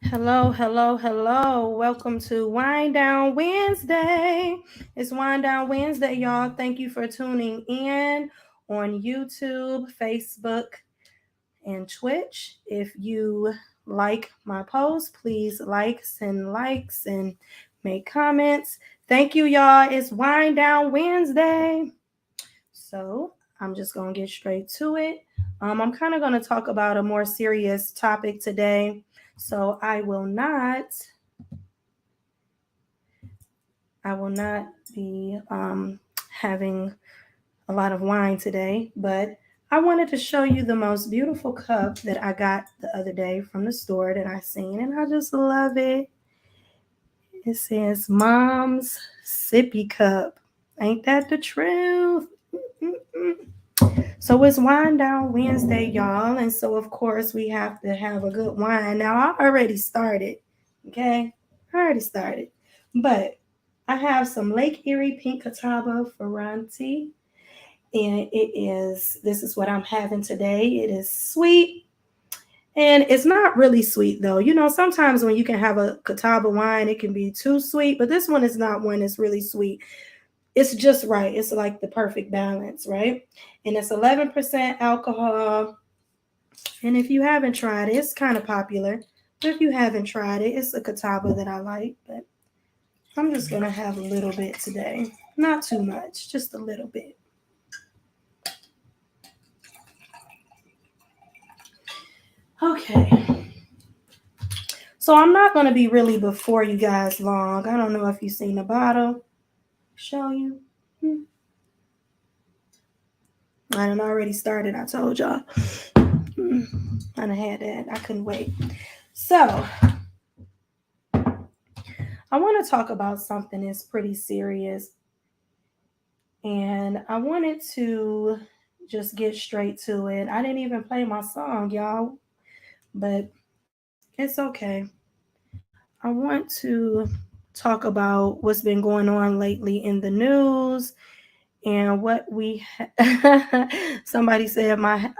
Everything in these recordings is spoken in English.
Hello, hello, hello. Welcome to Wind Down Wednesday. It's Wind Down Wednesday, y'all. Thank you for tuning in on YouTube, Facebook, and Twitch. If you like my post, please send likes, and make comments. Thank you, y'all. It's Wind Down Wednesday. So I'm just going to get straight to it. I'm kind of going to talk about a more serious topic today. So I will not be having a lot of wine today, but I wanted to show you the most beautiful cup that I got the other day from the store that I seen, and I just love it. It says Mom's Sippy Cup. Ain't that the truth? Mm-mm-mm. So it's Wine Down Wednesday, y'all. And so, of course, we have to have a good wine. Now, I already started, okay? I already started. But I have some Lake Erie Pink Catawba Ferranti. And this is what I'm having today. It is sweet. And it's not really sweet, though. You know, sometimes when you can have a Catawba wine, it can be too sweet. But this one is not one that's really sweet. It's just right. It's like the perfect balance, right? And it's 11% alcohol. And if you haven't tried it, it's kind of popular. But if you haven't tried it, it's a Catawba that I like. But I'm just going to have a little bit today. Not too much, just a little bit. Okay. So I'm not going to be really before you guys long. I don't know if you've seen the bottle. Show you. I done already started. I told y'all. I done had that. I couldn't wait. So I want to talk about something that's pretty serious. And I wanted to just get straight to it. I didn't even play my song, y'all, but it's okay. I want to talk about what's been going on lately in the news and what somebody said my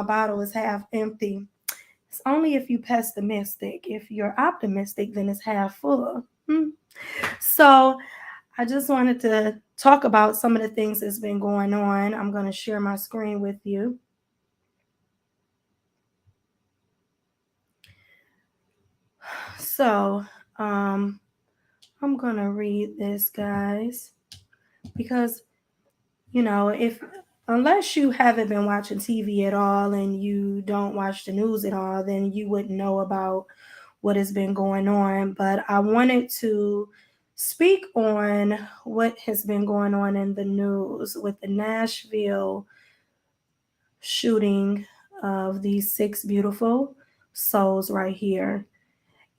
bottle is half empty. It's only if you pessimistic. If you're optimistic, then it's half full. So I just wanted to talk about some of the things that's been going on. I'm going to share my screen with you. So I'm going to read this, guys, because, you know, unless you haven't been watching TV at all and you don't watch the news at all, then you wouldn't know about what has been going on. But I wanted to speak on what has been going on in the news with the Nashville shooting of these six beautiful souls right here.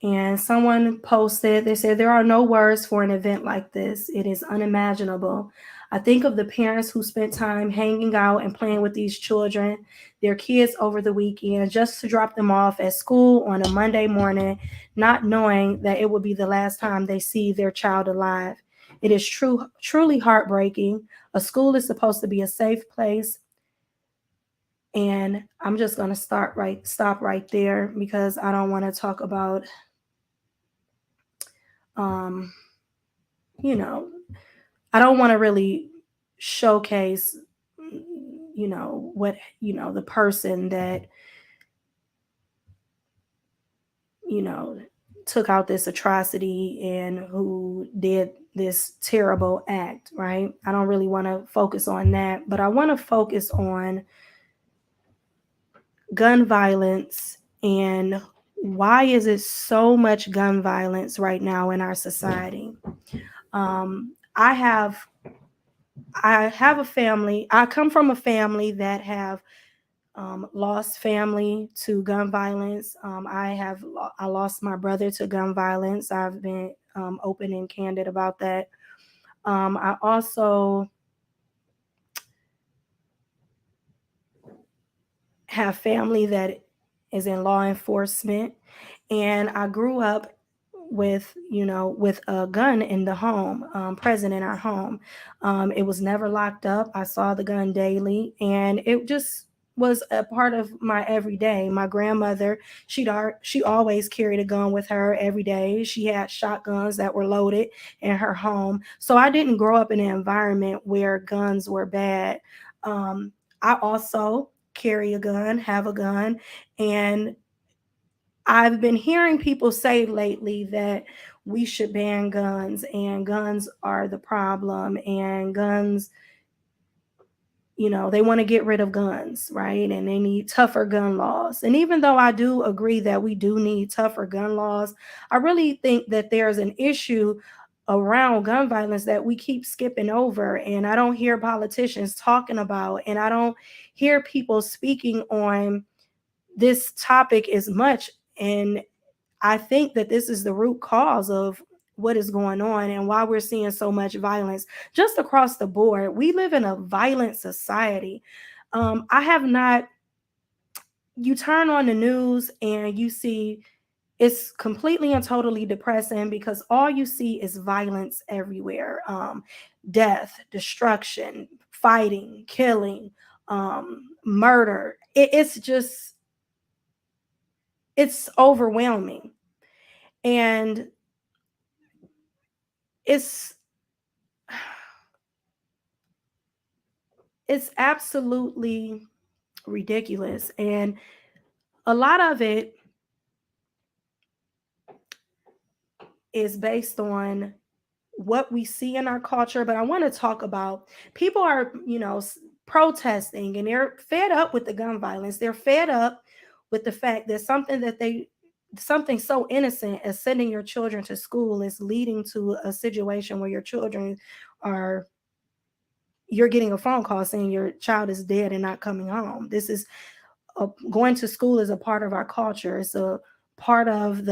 And someone posted, they said, there are no words for an event like this. It is unimaginable. I think of the parents who spent time hanging out and playing with these children, their kids over the weekend, just to drop them off at school on a Monday morning, not knowing that it would be the last time they see their child alive. It is truly heartbreaking. A school is supposed to be a safe place. And I'm just going to stop right there because I don't want to talk about um you know, I don't want to really showcase, what, the person that, you know, took out this atrocity and who did this terrible act, right? I don't really want to focus on that, but I want to focus on gun violence and why is it so much gun violence right now in our society. Um, I have I have a family. I come from a family that have lost family to gun violence. I lost my brother to gun violence. I've been open and candid about that. I also have family that is in law enforcement, and I grew up with a gun in the home, present in our home. It was never locked up. I saw the gun daily, and it just was a part of my everyday. My grandmother, she always carried a gun with her every day. She had shotguns that were loaded in her home. So I didn't grow up in an environment where guns were bad. Um, I also carry a gun, have a gun, and I've been hearing people say lately that we should ban guns and guns are the problem and guns, they want to get rid of guns, right? And they need tougher gun laws. And even though I do agree that we do need tougher gun laws, I really think that there's an issue around gun violence that we keep skipping over. And I don't hear politicians talking about, and I don't hear people speaking on this topic as much. And I think that this is the root cause of what is going on and why we're seeing so much violence just across the board. We live in a violent society. I have not, you turn on the news and you see it's completely and totally depressing because all you see is violence everywhere, death, destruction, fighting, killing, murder. It's just, it's overwhelming. And it's it's absolutely ridiculous, and a lot of it is based on what we see in our culture. But I want to talk about, people are, protesting, and they're fed up with the gun violence. They're fed up with the fact that something so innocent as sending your children to school is leading to a situation where your children are, you're getting a phone call saying your child is dead and not coming home. This is going to school is a part of our culture. It's a part of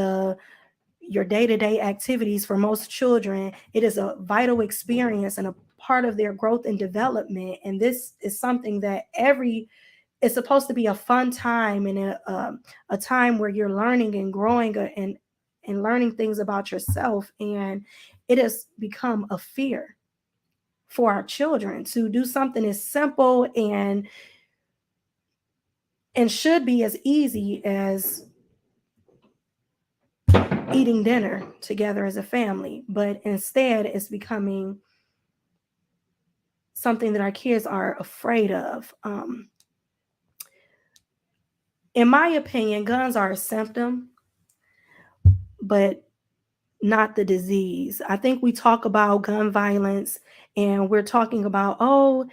your day-to-day activities for most children. It is a vital experience and a part of their growth and development. And this is something that it's supposed to be a fun time and a time where you're learning and growing and learning things about yourself. And it has become a fear for our children to do something as simple and should be as easy as eating dinner together as a family, but instead it's becoming something that our kids are afraid of. In my opinion, guns are a symptom, but not the disease. I think we talk about gun violence and we're talking about, oh,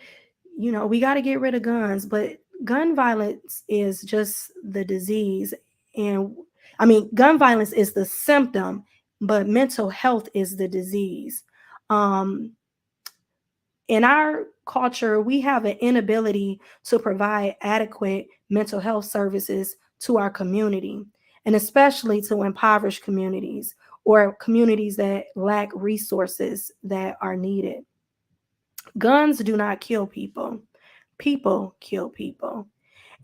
we got to get rid of guns, but gun violence is just the disease. And I mean, gun violence is the symptom, but mental health is the disease. Um, in our culture, we have an inability to provide adequate mental health services to our community, and especially to impoverished communities or communities that lack resources that are needed. Guns do not kill people, people kill people.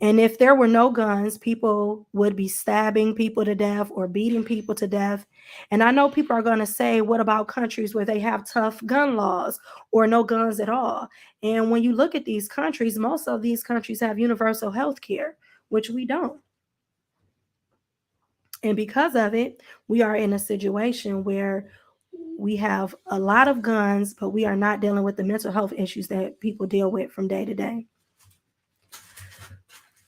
And if there were no guns, people would be stabbing people to death or beating people to death. And I know people are going to say, what about countries where they have tough gun laws or no guns at all? And when you look at these countries, most of these countries have universal health care, which we don't. And because of it, we are in a situation where we have a lot of guns, but we are not dealing with the mental health issues that people deal with from day to day.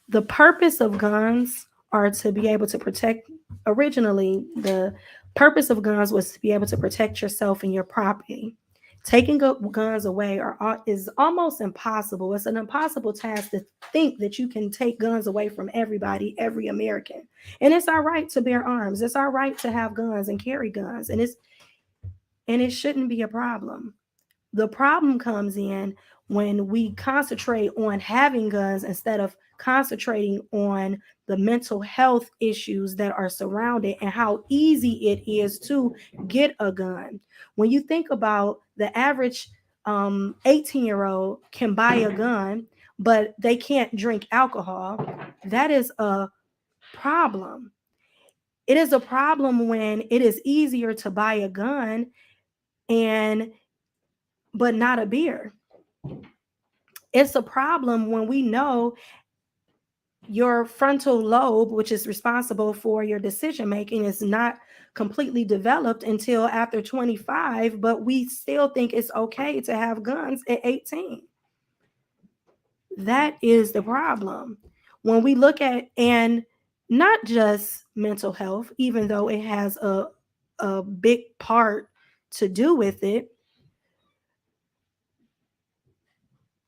The purpose of guns are to be able to protect. Originally, the purpose of guns was to be able to protect yourself and your property. Taking guns away is almost impossible. It's an impossible task to think that you can take guns away from everybody, every American. And it's our right to bear arms. It's our right to have guns and carry guns. And it shouldn't be a problem. The problem comes in when we concentrate on having guns instead of concentrating on the mental health issues that are surrounded and how easy it is to get a gun. When you think about the average 18-year-old can buy a gun, but they can't drink alcohol, that is a problem. It is a problem when it is easier to buy a gun but not a beer. It's a problem when we know your frontal lobe, which is responsible for your decision making, is not completely developed until after 25, but we still think it's okay to have guns at 18. That is the problem. When we look at, and not just mental health, even though it has a big part to do with it,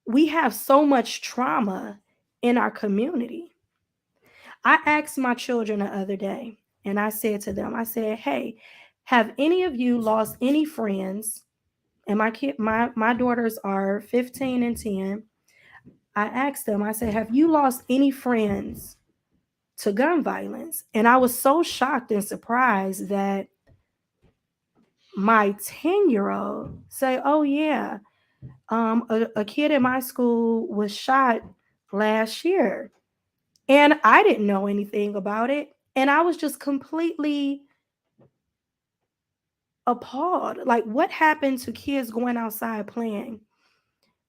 we have so much trauma in our community. I asked my children the other day, and I said to them, I said, hey, have any of you lost any friends? And my daughters are 15 and 10. I asked them, I said, have you lost any friends to gun violence? And I was so shocked and surprised that my 10-year-old say, oh yeah, a kid in my school was shot last year. And I didn't know anything about it. And I was just completely appalled. Like, what happened to kids going outside playing?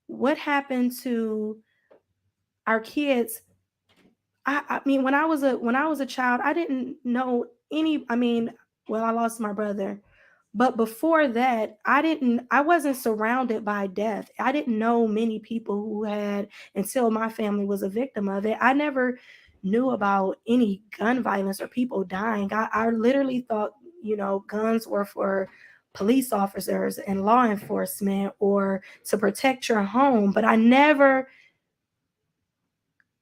What happened to our kids? I mean, when I was a child, I didn't know any. I mean, well, I lost my brother, but before that, I wasn't surrounded by death. I didn't know many people who had, until my family was a victim of it. I never knew about any gun violence or people dying. I literally thought, guns were for police officers and law enforcement or to protect your home, but I never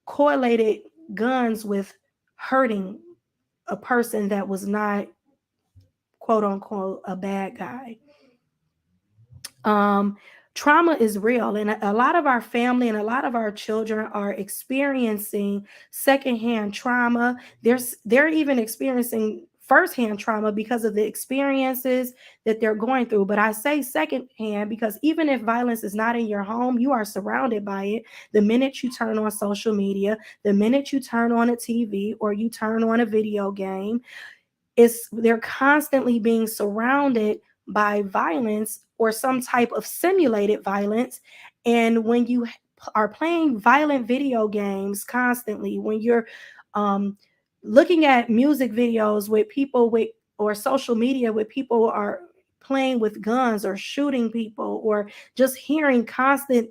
correlated guns with hurting a person that was not, quote unquote, a bad guy. um Trauma is real, and a lot of our family and a lot of our children are experiencing secondhand trauma. They're even experiencing firsthand trauma because of the experiences that they're going through. But I say secondhand because even if violence is not in your home, you are surrounded by it. The minute you turn on social media, the minute you turn on a TV or you turn on a video game, they're constantly being surrounded by violence or some type of simulated violence. And when you are playing violent video games constantly, when you're um, looking at music videos with people with, or social media with people are playing with guns or shooting people, or just hearing constant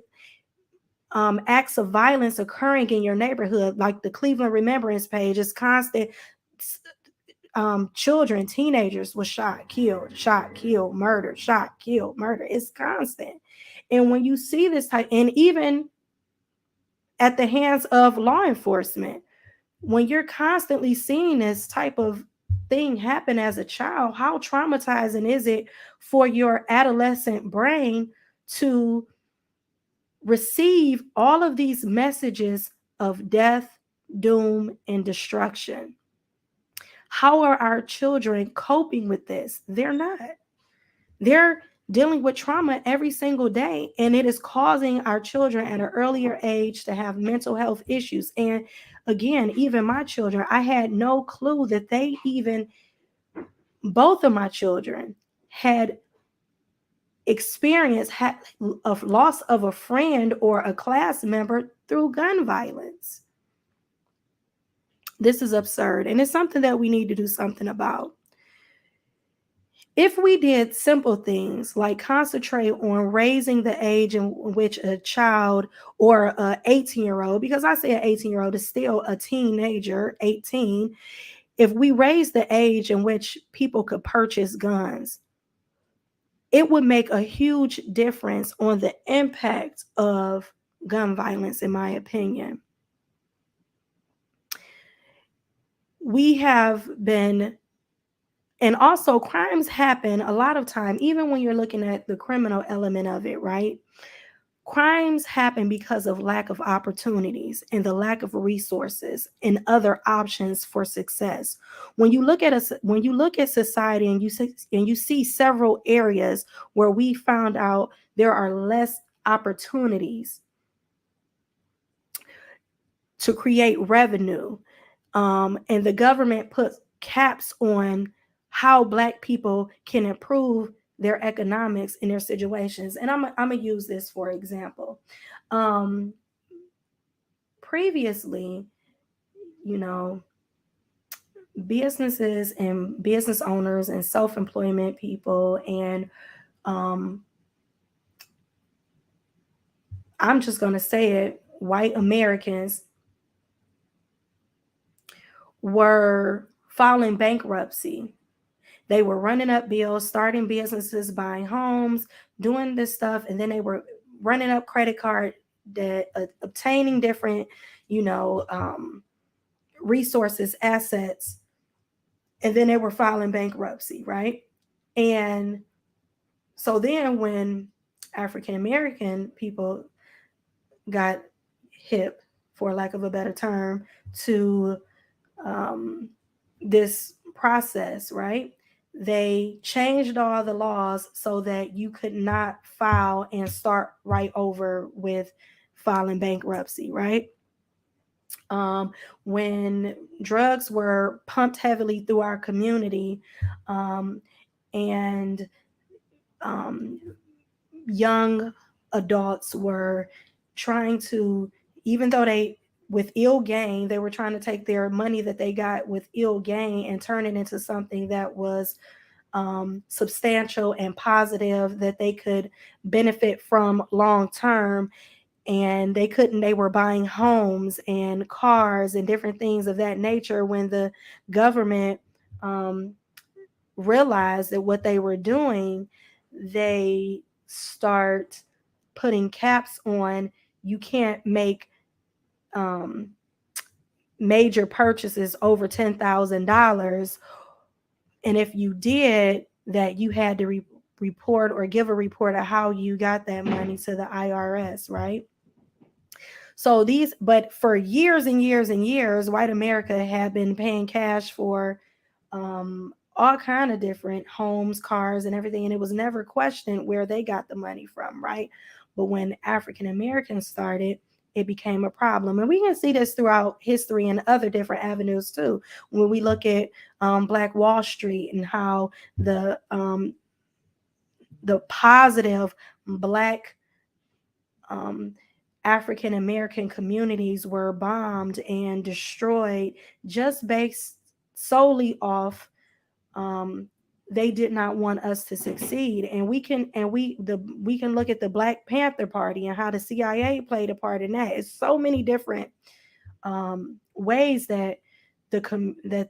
acts of violence occurring in your neighborhood, like the Cleveland Remembrance page is constant. Children, teenagers was shot, killed, murdered, shot, killed, murder. It's constant. And when you see this type, and even at the hands of law enforcement, when you're constantly seeing this type of thing happen as a child, how traumatizing is it for your adolescent brain to receive all of these messages of death, doom, and destruction? How are our children coping with this? They're not. They're dealing with trauma every single day, and it is causing our children at an earlier age to have mental health issues. And again, even my children, I had no clue that both of my children had experienced a loss of a friend or a class member through gun violence. This is absurd, and it's something that we need to do something about. If we did simple things like concentrate on raising the age in which a child or a 18-year-old, because I say an 18-year-old is still a teenager, 18, if we raise the age in which people could purchase guns, it would make a huge difference on the impact of gun violence, in my opinion. We have been, and also crimes happen a lot of time, even when you're looking at the criminal element of it, right? Crimes happen because of lack of opportunities and the lack of resources and other options for success. When you look at society and you see several areas where we found out there are less opportunities to create revenue, and the government puts caps on how Black people can improve their economics in their situations. And I'm gonna use this for example. Previously, businesses and business owners and self-employment people and um, I'm just going to say it, white Americans were filing bankruptcy. They were running up bills, starting businesses, buying homes, doing this stuff, and then they were running up credit card debt, obtaining different, you know, resources, assets, and then they were filing bankruptcy, right? And so then when African American people got hip, for lack of a better term, to um, this process, right? They changed all the laws so that you could not file and start right over with filing bankruptcy, right? Um, when drugs were pumped heavily through our community, um, and um, young adults were trying to, even though they, with ill gain, they were trying to take their money that they got with ill gain and turn it into something that was substantial and positive that they could benefit from long term. And they couldn't, they were buying homes and cars and different things of that nature when the government um, realized that what they were doing, they start putting caps on. You can't make um, major purchases over $10,000, and if you did that, you had to report or give a report of how you got that money to the IRS, right? So these, but for years and years and years, white America had been paying cash for all kind of different homes, cars, and everything, and it was never questioned where they got the money from, right? But when African Americans started, it became a problem, and we can see this throughout history and other different avenues too. When we look at Black Wall Street and how the positive Black um, African American communities were bombed and destroyed just based solely off um, they did not want us to succeed. And we can look at the Black Panther Party and how the CIA played a part in that. It's so many different ways that that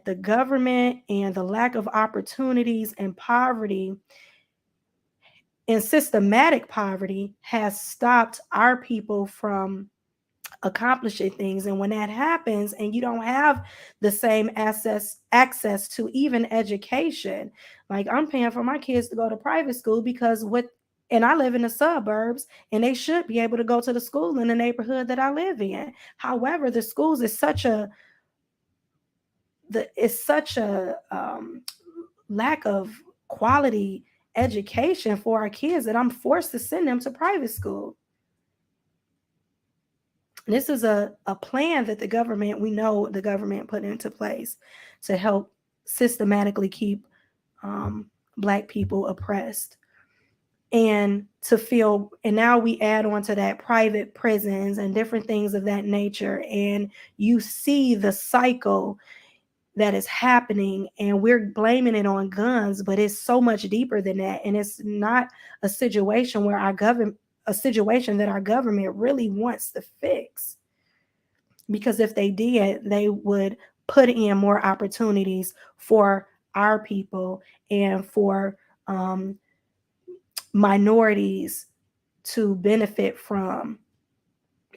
the government and the lack of opportunities and poverty and systematic poverty has stopped our people from accomplishing things. And when that happens and you don't have the same access to even education, like I'm paying for my kids to go to private school because what, and I live in the suburbs, and they should be able to go to the school in the neighborhood that I live in. However, the schools is such a lack of quality education for our kids that I'm forced to send them to private school. This is a plan that the government, we know the government put into place to help systematically keep um, Black people oppressed. And to feel, and now we add on to that private prisons and different things of that nature. And you see the cycle that is happening, and we're blaming it on guns, but it's so much deeper than that. And it's not a situation where a situation that our government really wants to fix. Because if they did, they would put in more opportunities for our people and for minorities to benefit from,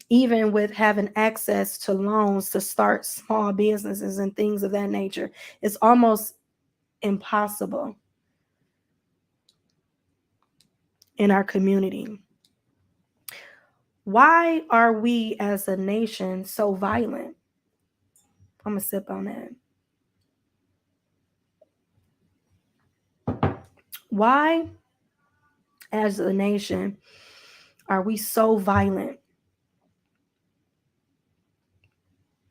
even with having access to loans to start small businesses and things of that nature. It's almost impossible in our community. Why are we as a nation so violent? I'm gonna sip on that. Why, as a nation, are we so violent?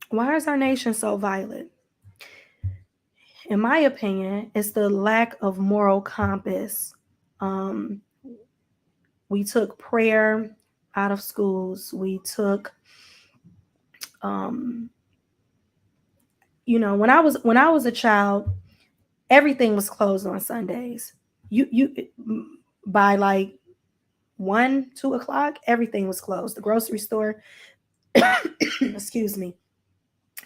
Why is our nation so violent? In my opinion, it's the lack of moral compass. Um, we took prayer out of schools. We took um, when I was a child, everything was closed on Sundays. You by like 1, 2 o'clock, everything was closed. The grocery store, excuse me,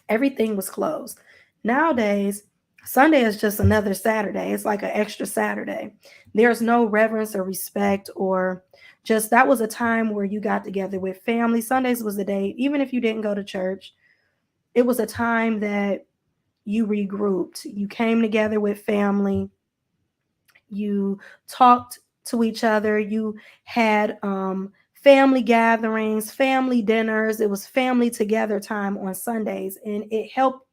everything was closed. Nowadays, Sunday is just another Saturday. It's like an extra Saturday. There's no reverence or respect, or just that was a time where you got together with family. Sundays was the day, even if you didn't go to church, it was a time that you regrouped. You came together with family. You talked to each other. You had family gatherings, family dinners. It was family together time on Sundays, and it helped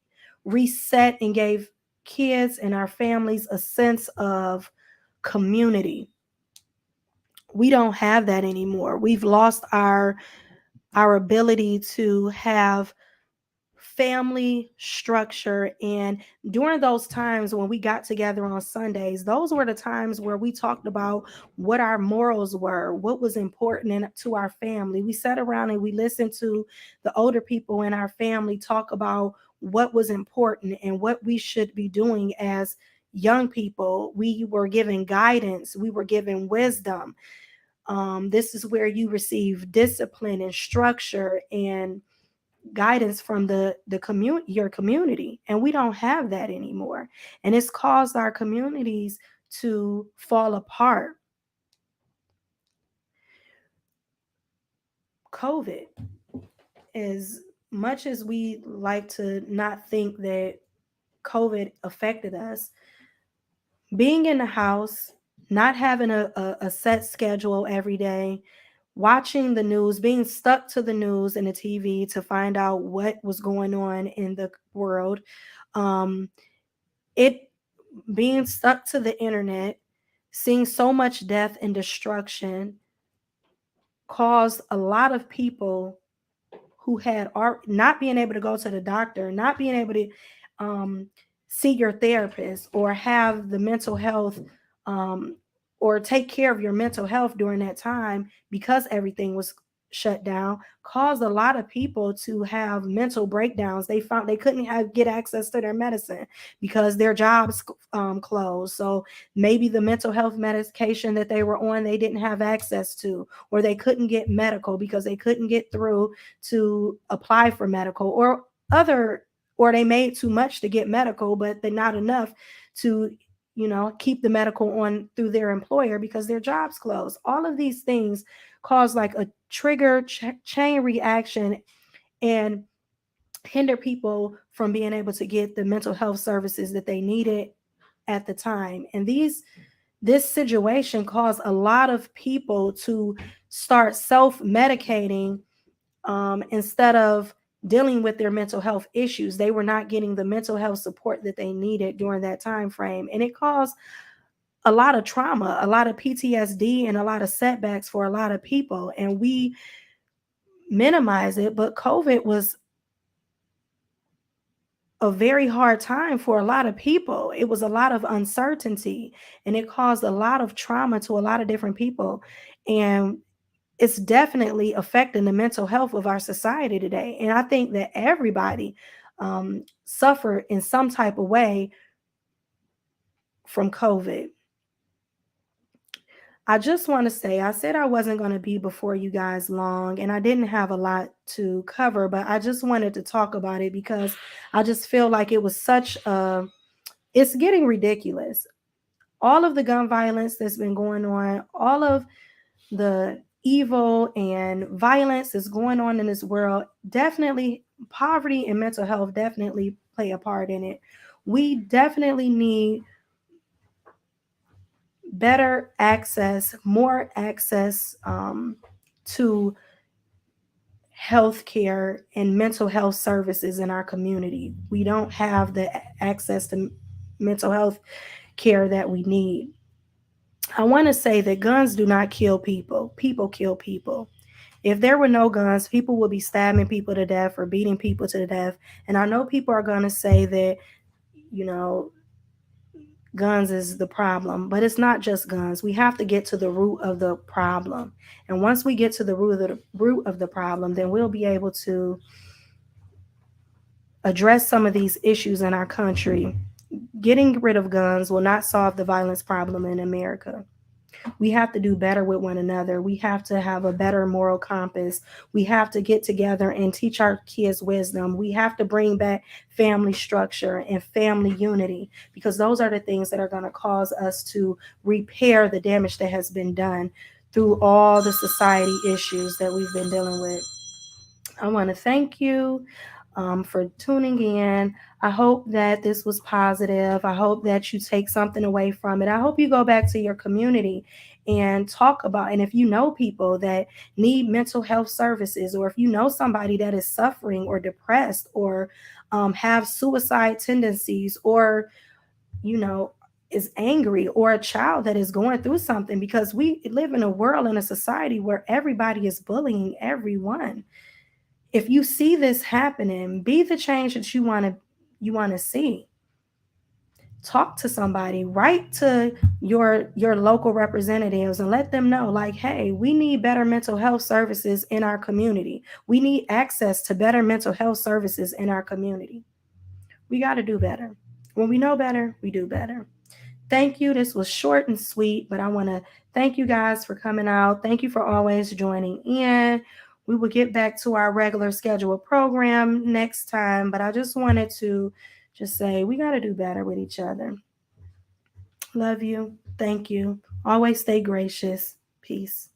reset and gave kids and our families a sense of community. We don't have that anymore. We've lost our ability to have family structure. And during those times when we got together on Sundays, those were the times where we talked about what our morals were, what was important to our family. We sat around and we listened to the older people in our family talk about what was important and what we should be doing as young people. We were given guidance, we were given wisdom. This is where you receive discipline and structure and guidance from the community, your community, and we don't have that anymore, and it's caused our communities to fall apart. COVID, as much as we like to not think that COVID affected us, being in the house, not having a set schedule every day, watching the news, being stuck to the news and the TV to find out what was going on in the world, um, it being stuck to the internet, seeing so much death and destruction caused a lot of people who had not being able to go to the doctor, not being able to um, see your therapist or have the mental health, um, or take care of your mental health during that time, because everything was shut down, caused a lot of people to have mental breakdowns. They found they couldn't get access to their medicine because their jobs closed. So maybe the mental health medication that they were on, they didn't have access to, or they couldn't get medical because they couldn't get through to apply for medical, or they made too much to get medical but they're not enough to keep the medical on through their employer because their jobs closed. All of these things cause like a trigger chain reaction and hinder people from being able to get the mental health services that they needed at the time. And this situation caused a lot of people to start self-medicating, instead of dealing with their mental health issues. They were not getting the mental health support that they needed during that time frame, and it caused a lot of trauma, a lot of PTSD, and a lot of setbacks for a lot of people. And we minimize it, but COVID was a very hard time for a lot of people. It was a lot of uncertainty, and it caused a lot of trauma to a lot of different people. And it's definitely affecting the mental health of our society today. And I think that everybody suffered in some type of way from COVID. I just want to say, I said I wasn't going to be before you guys long, and I didn't have a lot to cover, but I just wanted to talk about it because I just feel like it was it's getting ridiculous. All of the gun violence that's been going on, all of the evil and violence that's going on in this world, definitely poverty and mental health definitely play a part in it. We definitely need better access, more access, to healthcare and mental health services in our community. We don't have the access to mental health care that we need. I want to say that guns do not kill people. People kill people. If there were no guns, people would be stabbing people to death or beating people to death. And I know people are going to say that, you know, guns is the problem, but it's not just guns. We have to get to the root of the problem. And once we get to the root of the problem, then we'll be able to address some of these issues in our country. Getting rid of guns will not solve the violence problem in America. We have to do better with one another. We have to have a better moral compass. We have to get together and teach our kids wisdom. We have to bring back family structure and family unity, because those are the things that are going to cause us to repair the damage that has been done through all the society issues that we've been dealing with. I want to thank you for tuning in. I hope that this was positive. I hope that you take something away from it. I hope you go back to your community and talk about, and if you know people that need mental health services, or if you know somebody that is suffering or depressed, or have suicide tendencies, or, you know, is angry, or a child that is going through something, because we live in a world, in a society where everybody is bullying everyone. If you see this happening, be the change that you want to see. Talk to somebody, write to your local representatives and let them know, like, hey, we need better mental health services in our community. We need access to better mental health services in our community. We got to do better. When we know better, we do better. Thank you. This was short and sweet, but I want to thank you guys for coming out. Thank you for always joining in. We will get back to our regular scheduled program next time, but I just wanted to just say we got to do better with each other. Love you. Thank you. Always stay gracious. Peace.